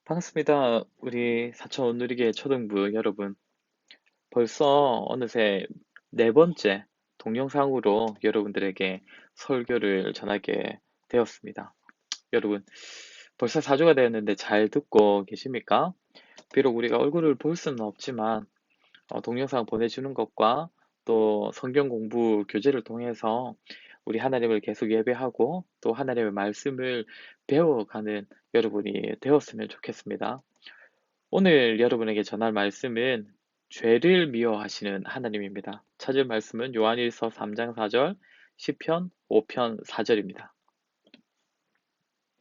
반갑습니다. 우리 사천 온누리계 초등부 여러분. 벌써 어느새 네 번째 동영상으로 여러분들에게 설교를 전하게 되었습니다. 여러분, 벌써 4주가 되었는데 잘 듣고 계십니까? 비록 우리가 얼굴을 볼 수는 없지만 동영상 보내주는 것과 또 성경 공부 교재를 통해서 우리 하나님을 계속 예배하고 또 하나님의 말씀을 배워가는 여러분이 되었으면 좋겠습니다. 오늘 여러분에게 전할 말씀은 죄를 미워하시는 하나님입니다. 찾을 말씀은 요한일서 3장 4절, 시편 5편 4절입니다.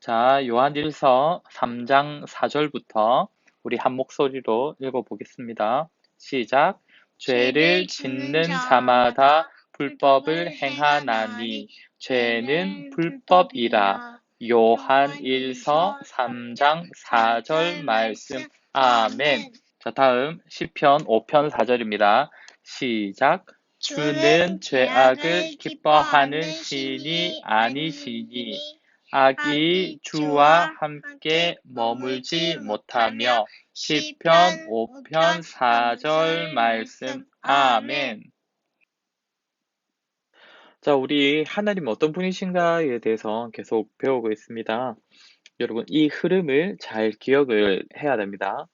자, 요한일서 3장 4절부터 우리 한 목소리로 읽어보겠습니다. 시작. 죄를 짓는 자마다 불법을 행하나니 죄는 불법이라. 요한일서 3장 4절 말씀. 아멘. 자, 다음 시편 5편 4절입니다. 시작. 주는 죄악을 기뻐하는 신이 아니시니 악이 주와 함께 머물지 못하며. 시편 5편 4절 말씀. 아멘. 자, 우리 하나님 어떤 분이신가에 대해서 계속 배우고 있습니다. 여러분, 이 흐름을 잘 기억을 해야 됩니다.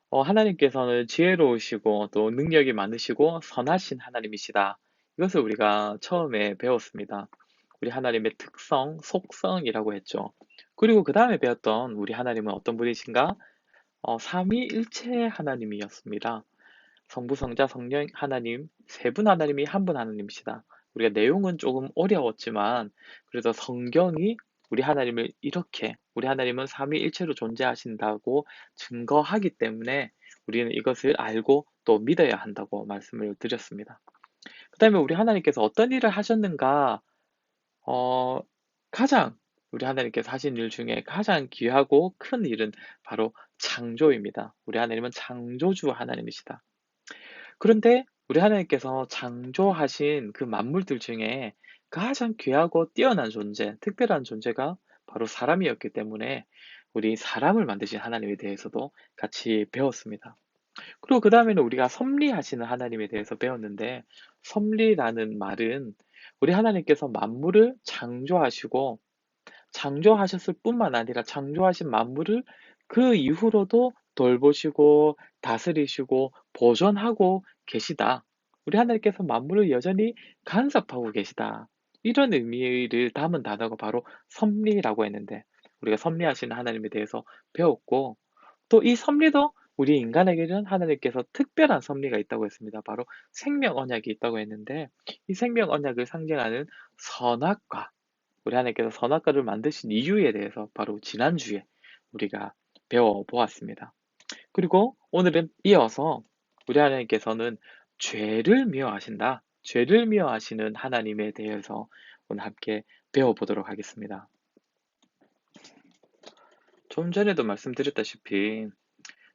하나님께서는 지혜로우시고 또 능력이 많으시고 선하신 하나님이시다. 이것을 우리가 처음에 배웠습니다. 우리 하나님의 특성, 속성이라고 했죠. 그리고 그 다음에 배웠던 우리 하나님은 어떤 분이신가? 삼위일체 하나님이었습니다. 성부, 성자, 성령 하나님, 세 분 하나님이 한 분 하나님이시다. 우리가 내용은 조금 어려웠지만 그래도 성경이 우리 하나님을 이렇게 우리 하나님은 삼위일체로 존재하신다고 증거하기 때문에 우리는 이것을 알고 또 믿어야 한다고 말씀을 드렸습니다. 그 다음에 우리 하나님께서 어떤 일을 하셨는가? 어, 가장 우리 하나님께서 하신 일 중에 가장 귀하고 큰 일은 바로 창조입니다. 우리 하나님은 창조주 하나님이시다. 그런데 우리 하나님께서 창조하신 그 만물들 중에 가장 귀하고 뛰어난 존재, 특별한 존재가 바로 사람이었기 때문에 우리 사람을 만드신 하나님에 대해서도 같이 배웠습니다. 그리고 그 다음에는 우리가 섭리하시는 하나님에 대해서 배웠는데, 섭리라는 말은 우리 하나님께서 만물을 창조하시고 창조하셨을 뿐만 아니라 창조하신 만물을 그 이후로도 돌보시고 다스리시고 보존하고 계시다. 우리 하나님께서 만물을 여전히 간섭하고 계시다. 이런 의미를 담은 단어가 바로 섭리라고 했는데, 우리가 섭리하시는 하나님에 대해서 배웠고, 또 이 섭리도 우리 인간에게는 하나님께서 특별한 섭리가 있다고 했습니다. 바로 생명 언약이 있다고 했는데, 이 생명 언약을 상징하는 선악과, 우리 하나님께서 선악과를 만드신 이유에 대해서 바로 지난주에 우리가 배워보았습니다. 그리고 오늘은 이어서 우리 하나님께서는 죄를 미워하신다. 죄를 미워하시는 하나님에 대해서 오늘 함께 배워보도록 하겠습니다. 좀 전에도 말씀드렸다시피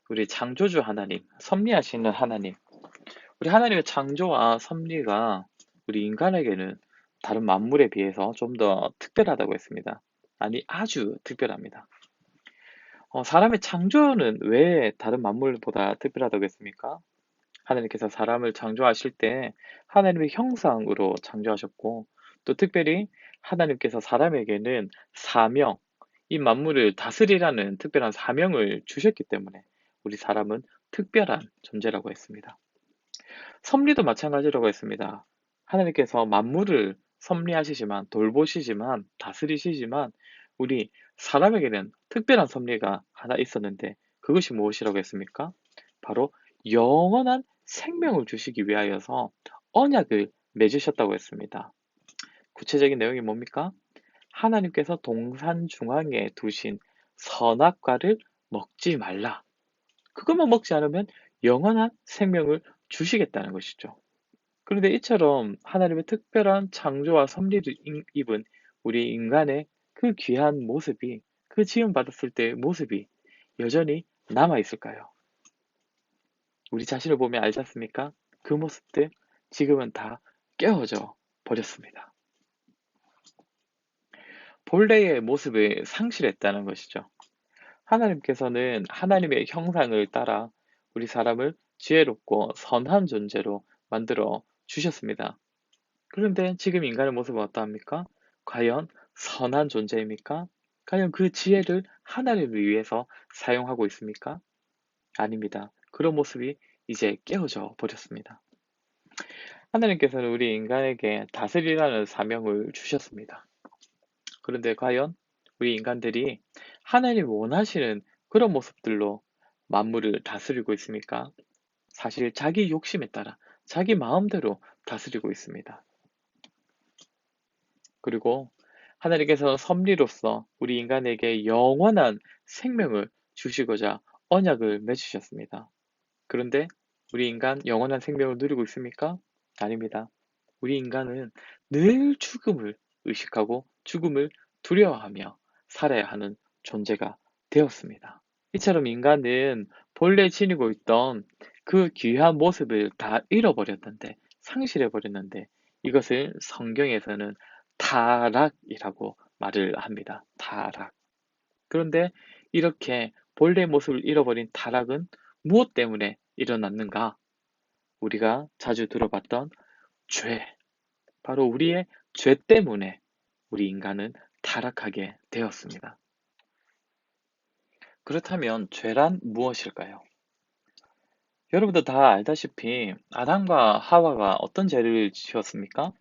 우리 창조주 하나님, 섭리하시는 하나님, 우리 하나님의 창조와 섭리가 우리 인간에게는 다른 만물에 비해서 좀 더 특별하다고 했습니다. 아니, 아주 특별합니다. 사람의 창조는 왜 다른 만물보다 특별하다고 했습니까? 하나님께서 사람을 창조하실 때 하나님의 형상으로 창조하셨고, 또 특별히 하나님께서 사람에게는 사명, 이 만물을 다스리라는 특별한 사명을 주셨기 때문에 우리 사람은 특별한 존재라고 했습니다. 섭리도 마찬가지라고 했습니다. 하나님께서 만물을 섭리하시지만, 돌보시지만, 다스리시지만 우리 사람에게는 특별한 섭리가 하나 있었는데, 그것이 무엇이라고 했습니까? 바로 영원한 생명을 주시기 위하여서 언약을 맺으셨다고 했습니다. 구체적인 내용이 뭡니까? 하나님께서 동산 중앙에 두신 선악과를 먹지 말라. 그것만 먹지 않으면 영원한 생명을 주시겠다는 것이죠. 그런데 이처럼 하나님의 특별한 창조와 섭리를 입은 우리 인간의 그 귀한 모습이, 그 지음받았을 때의 모습이 여전히 남아있을까요? 우리 자신을 보면 알지 않습니까? 그 모습들 지금은 다 깨어져 버렸습니다. 본래의 모습을 상실했다는 것이죠. 하나님께서는 하나님의 형상을 따라 우리 사람을 지혜롭고 선한 존재로 만들어 주셨습니다. 그런데 지금 인간의 모습은 어떠합니까? 과연 선한 존재입니까? 과연 그 지혜를 하나님을 위해서 사용하고 있습니까? 아닙니다. 그런 모습이 이제 깨어져 버렸습니다. 하나님께서는 우리 인간에게 다스리라는 사명을 주셨습니다. 그런데 과연 우리 인간들이 하나님이 원하시는 그런 모습들로 만물을 다스리고 있습니까? 사실 자기 욕심에 따라 자기 마음대로 다스리고 있습니다. 그리고 하나님께서 섭리로서 우리 인간에게 영원한 생명을 주시고자 언약을 맺으셨습니다. 그런데 우리 인간 영원한 생명을 누리고 있습니까? 아닙니다. 우리 인간은 늘 죽음을 의식하고 죽음을 두려워하며 살아야 하는 존재가 되었습니다. 이처럼 인간은 본래 지니고 있던 그 귀한 모습을 다 잃어버렸는데, 상실해버렸는데, 이것을 성경에서는 타락이라고 말을 합니다. 타락. 그런데 이렇게 본래 모습을 잃어버린 타락은 무엇 때문에 일어났는가? 우리가 자주 들어봤던 죄. 바로 우리의 죄 때문에 우리 인간은 타락하게 되었습니다. 그렇다면 죄란 무엇일까요? 여러분도 다 알다시피 아담과 하와가 어떤 죄를 지었습니까?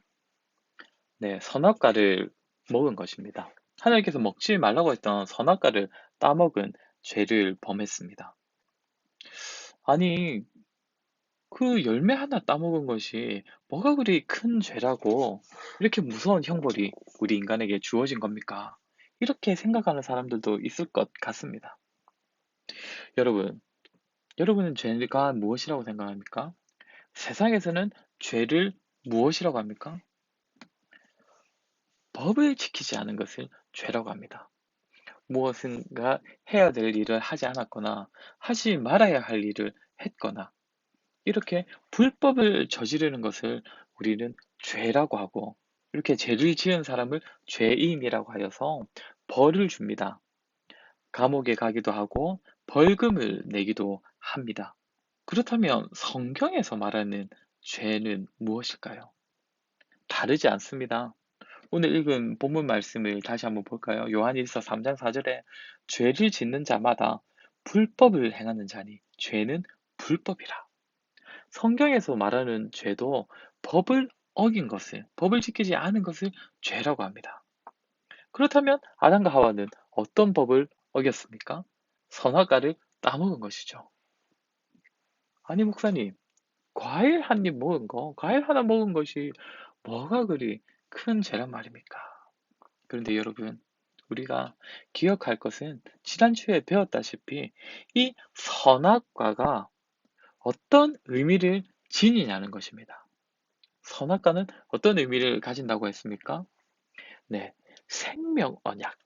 네, 선악과를 먹은 것입니다. 하나님께서 먹지 말라고 했던 선악과를 따먹은 죄를 범했습니다. 아니, 그 열매 하나 따먹은 것이 뭐가 그리 큰 죄라고 이렇게 무서운 형벌이 우리 인간에게 주어진 겁니까? 이렇게 생각하는 사람들도 있을 것 같습니다. 여러분, 여러분은 죄가 무엇이라고 생각합니까? 세상에서는 죄를 무엇이라고 합니까? 법을 지키지 않은 것을 죄라고 합니다. 무엇인가 해야 될 일을 하지 않았거나 하지 말아야 할 일을 했거나 이렇게 불법을 저지르는 것을 우리는 죄라고 하고 이렇게 죄를 지은 사람을 죄인이라고 하여서 벌을 줍니다. 감옥에 가기도 하고 벌금을 내기도 합니다. 그렇다면 성경에서 말하는 죄는 무엇일까요? 다르지 않습니다. 오늘 읽은 본문 말씀을 다시 한번 볼까요? 요한일서 3장 4절에 죄를 짓는 자마다 불법을 행하는 자니 죄는 불법이라. 성경에서 말하는 죄도 법을 어긴 것을, 법을 지키지 않은 것을 죄라고 합니다. 그렇다면 아담과 하와는 어떤 법을 어겼습니까? 선악과를 따먹은 것이죠. 아니, 목사님, 과일 한 입 먹은 거, 과일 하나 먹은 것이 뭐가 그리 큰 죄란 말입니까? 그런데 여러분, 우리가 기억할 것은 지난주에 배웠다시피 이 선악과가 어떤 의미를 지니냐는 것입니다. 선악과는 어떤 의미를 가진다고 했습니까? 네, 생명 언약.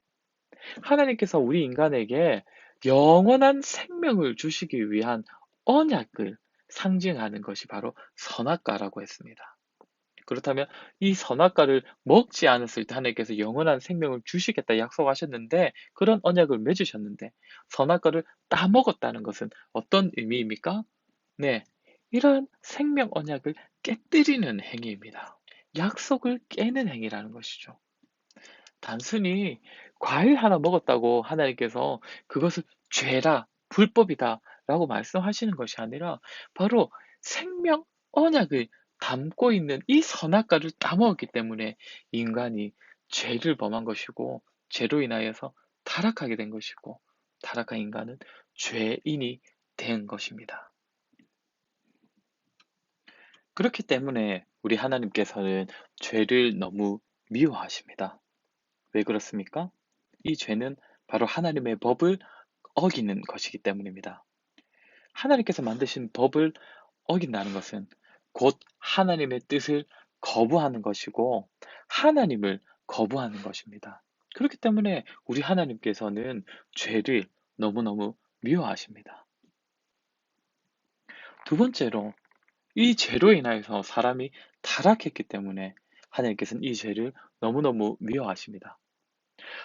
하나님께서 우리 인간에게 영원한 생명을 주시기 위한 언약을 상징하는 것이 바로 선악과라고 했습니다. 그렇다면 이 선악과를 먹지 않았을 때 하나님께서 영원한 생명을 주시겠다 약속하셨는데 그런 언약을 맺으셨는데 선악과를 따먹었다는 것은 어떤 의미입니까? 네, 이러한 생명 언약을 깨뜨리는 행위입니다. 약속을 깨는 행위라는 것이죠. 단순히 과일 하나 먹었다고 하나님께서 그것을 죄다, 불법이다 라고 말씀하시는 것이 아니라 바로 생명 언약을 담고 있는 이 선악과를 따먹었기 때문에 인간이 죄를 범한 것이고 죄로 인하여서 타락하게 된 것이고 타락한 인간은 죄인이 된 것입니다. 그렇기 때문에 우리 하나님께서는 죄를 너무 미워하십니다. 왜 그렇습니까? 이 죄는 바로 하나님의 법을 어기는 것이기 때문입니다. 하나님께서 만드신 법을 어긴다는 것은 곧 하나님의 뜻을 거부하는 것이고 하나님을 거부하는 것입니다. 그렇기 때문에 우리 하나님께서는 죄를 너무너무 미워하십니다. 두 번째로 이 죄로 인하여서 사람이 타락했기 때문에 하나님께서는 이 죄를 너무너무 미워하십니다.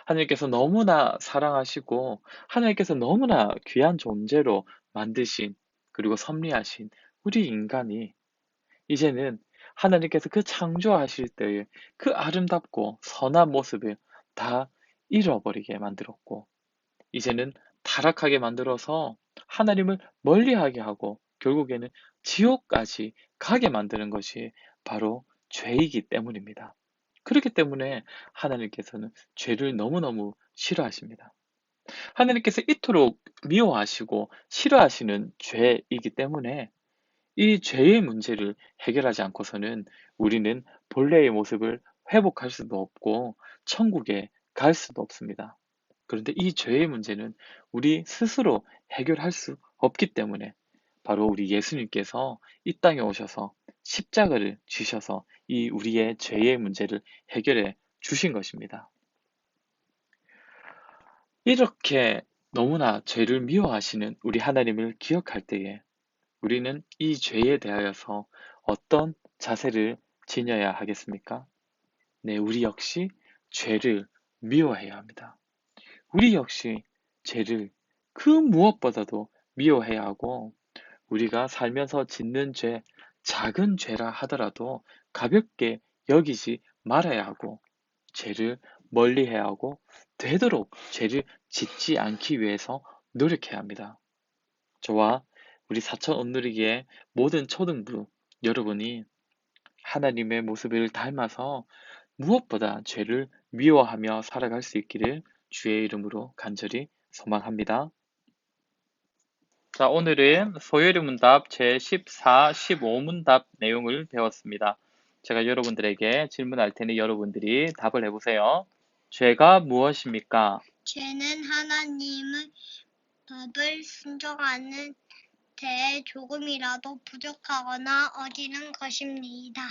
하나님께서 너무나 사랑하시고 하나님께서 너무나 귀한 존재로 만드신 그리고 섭리하신 우리 인간이 이제는 하나님께서 그 창조하실 때의 그 아름답고 선한 모습을 다 잃어버리게 만들었고 이제는 타락하게 만들어서 하나님을 멀리하게 하고 결국에는 지옥까지 가게 만드는 것이 바로 죄이기 때문입니다. 그렇기 때문에 하나님께서는 죄를 너무너무 싫어하십니다. 하나님께서 이토록 미워하시고 싫어하시는 죄이기 때문에 이 죄의 문제를 해결하지 않고서는 우리는 본래의 모습을 회복할 수도 없고 천국에 갈 수도 없습니다. 그런데 이 죄의 문제는 우리 스스로 해결할 수 없기 때문에 바로 우리 예수님께서 이 땅에 오셔서 십자가를 지셔서 이 우리의 죄의 문제를 해결해 주신 것입니다. 이렇게 너무나 죄를 미워하시는 우리 하나님을 기억할 때에 우리는 이 죄에 대하여서 어떤 자세를 지녀야 하겠습니까? 네, 우리 역시 죄를 미워해야 합니다. 우리 역시 죄를 그 무엇보다도 미워해야 하고 우리가 살면서 짓는 죄, 작은 죄라 하더라도 가볍게 여기지 말아야 하고 죄를 멀리해야 하고 되도록 죄를 짓지 않기 위해서 노력해야 합니다. 저와 우리 사천 온누리기의 모든 초등부 여러분이 하나님의 모습을 닮아서 무엇보다 죄를 미워하며 살아갈 수 있기를 주의 이름으로 간절히 소망합니다. 자, 오늘은 소요리 문답 제14, 15문답 내용을 배웠습니다. 제가 여러분들에게 질문할 테니 여러분들이 답을 해보세요. 죄가 무엇입니까? 죄는 하나님의 법을 순종하는 데에 조금이라도 부족하거나 어기는 것입니다.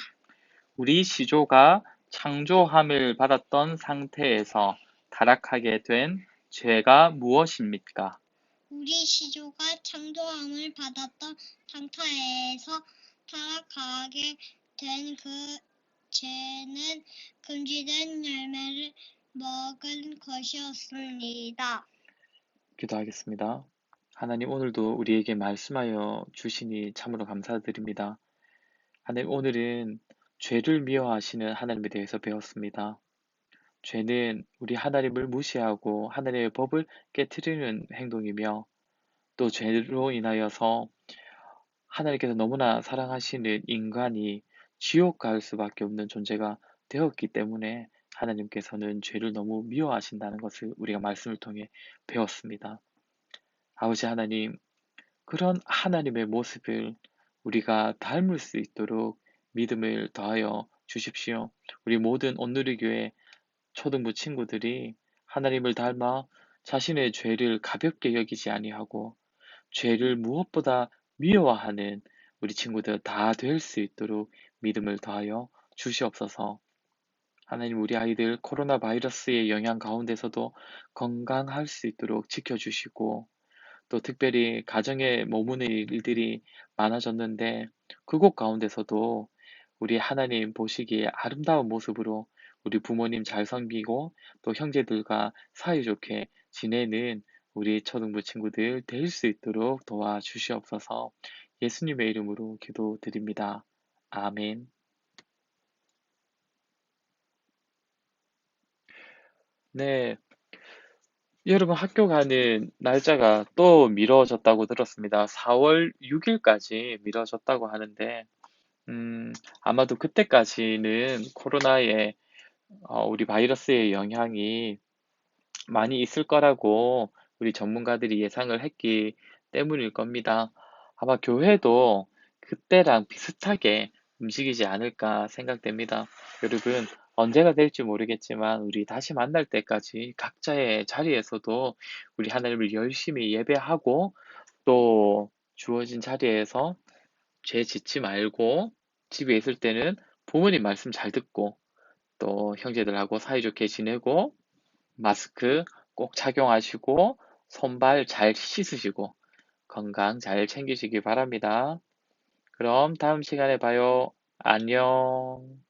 우리 시조가 창조함을 받았던 상태에서 타락하게 된 죄가 무엇입니까? 우리 시조가 창조함을 받았던 상태에서 타락하게 된 그 죄는 금지된 열매를 먹은 것이었습니다. 기도하겠습니다. 하나님 오늘도 우리에게 말씀하여 주시니 참으로 감사드립니다. 하나님 오늘은 죄를 미워하시는 하나님에 대해서 배웠습니다. 죄는 우리 하나님을 무시하고 하나님의 법을 깨트리는 행동이며 또 죄로 인하여서 하나님께서 너무나 사랑하시는 인간이 지옥 갈 수밖에 없는 존재가 되었기 때문에 하나님께서는 죄를 너무 미워하신다는 것을 우리가 말씀을 통해 배웠습니다. 아버지 하나님, 그런 하나님의 모습을 우리가 닮을 수 있도록 믿음을 더하여 주십시오. 우리 모든 온누리교회 초등부 친구들이 하나님을 닮아 자신의 죄를 가볍게 여기지 아니하고 죄를 무엇보다 미워하는 우리 친구들 다 될 수 있도록 믿음을 더하여 주시옵소서. 하나님 우리 아이들 코로나 바이러스의 영향 가운데서도 건강할 수 있도록 지켜주시고 또 특별히 가정에 머무는 일들이 많아졌는데 그곳 가운데서도 우리 하나님 보시기에 아름다운 모습으로 우리 부모님 잘 섬기고 또 형제들과 사이좋게 지내는 우리 초등부 친구들 될 수 있도록 도와주시옵소서. 예수님의 이름으로 기도드립니다. 아멘. 네, 여러분 학교 가는 날짜가 또 미뤄졌다고 들었습니다. 4월 6일까지 미뤄졌다고 하는데 아마도 그때까지는 코로나의 우리 바이러스의 영향이 많이 있을 거라고 우리 전문가들이 예상을 했기 때문일 겁니다. 아마 교회도 그때랑 비슷하게 움직이지 않을까 생각됩니다. 여러분, 언제가 될지 모르겠지만 우리 다시 만날 때까지 각자의 자리에서도 우리 하나님을 열심히 예배하고 또 주어진 자리에서 죄 짓지 말고 집에 있을 때는 부모님 말씀 잘 듣고 또 형제들하고 사이좋게 지내고 마스크 꼭 착용하시고 손발 잘 씻으시고 건강 잘 챙기시기 바랍니다. 그럼 다음 시간에 봐요. 안녕.